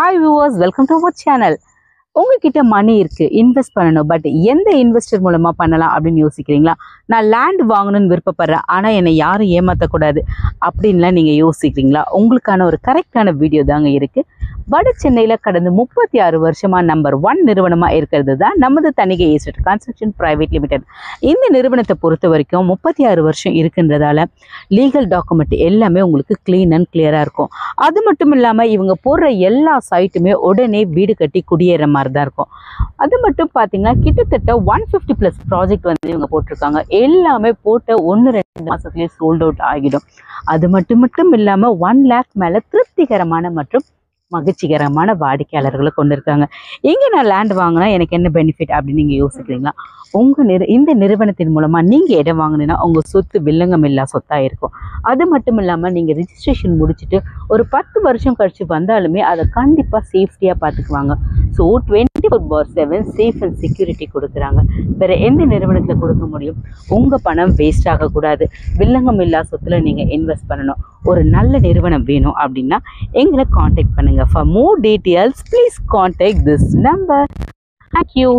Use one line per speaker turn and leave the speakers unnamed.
Hi viewers, welcome to our channel. உங்ககிட்ட மணி இருக்கு, invest பண்ணணும், பட் எந்த இன்வெஸ்டர் மூலமா பண்ணலாம் அப்படின்னு யோசிக்கிறீங்களா? நான் லேண்ட் வாங்கணும்னு விருப்பப்படுறேன், ஆனா என்னை யாரும் ஏமாற்றக்கூடாது அப்படின்லாம் நீங்க யோசிக்கிறீங்களா? உங்களுக்கான ஒரு கரெக்டான வீடியோ தாங்க இருக்கு. வட சென்னையில கடந்த 36 வருஷமா நம்பர் 1 நிறுவனமா இருக்கிறது தான் நமது Thanigai estate construction private limited. இந்த நிறுவனத்தை பொறுத்த வரைக்கும் 36 வருஷம் இருக்குன்றதால லீகல் டாக்குமெண்ட் எல்லாமே உங்களுக்கு கிளீன் அண்ட் கிளியரா இருக்கும். அது மட்டும் இல்லாம இவங்க போடுற எல்லா சைட்டுமே உடனே வீடு கட்டி குடியேற மாதிரி தான் இருக்கும். அது மட்டும் பார்த்தீங்கன்னா கிட்டத்தட்ட 150+ ப்ராஜெக்ட் வந்து இவங்க போட்டிருக்காங்க. எல்லாமே போட்ட 1-2 மாசத்துலேயே சோல்ட் அவுட் ஆகிடும். அது மட்டும் இல்லாமல் 1 லேக் மேலே திருப்திகரமான மற்றும் மகிழ்ச்சிகரமான வாடிக்கையாளர்களை கொண்டு இருக்காங்க. எங்கே நான் லேண்ட் வாங்கினா எனக்கு என்ன பெனிஃபிட் அப்படின்னு நீங்கள் யோசிக்கிறீங்களா? இந்த நிறுவனத்தின் மூலமாக நீங்கள் இடம் வாங்கினீங்கன்னா உங்கள் சொத்து வில்லங்கம் இல்லா சொத்தாக இருக்கும். அது மட்டும் இல்லாமல் நீங்கள் ரிஜிஸ்ட்ரேஷன் முடிச்சுட்டு ஒரு 10 வருஷம் கழிச்சு வந்தாலுமே அதை கண்டிப்பாக சேஃப்டியாக பார்த்துக்குவாங்க. ஸோ 24/7 சேஃப் அண்ட் செக்யூரிட்டி கொடுக்குறாங்க. வேறு எந்த நிறுவனத்தில் கொடுக்க முடியும்? உங்கள் பணம் வேஸ்ட் ஆகக்கூடாது, வில்லங்கம் இல்லா சொத்தில் நீங்கள் இன்வெஸ்ட் பண்ணணும். ஒரு நல்ல நிறுவனம் வேணும் அப்படின்னா எங்களை காண்டாக்ட் பண்ணுங்கள். For more details, please contact this number. Thank you.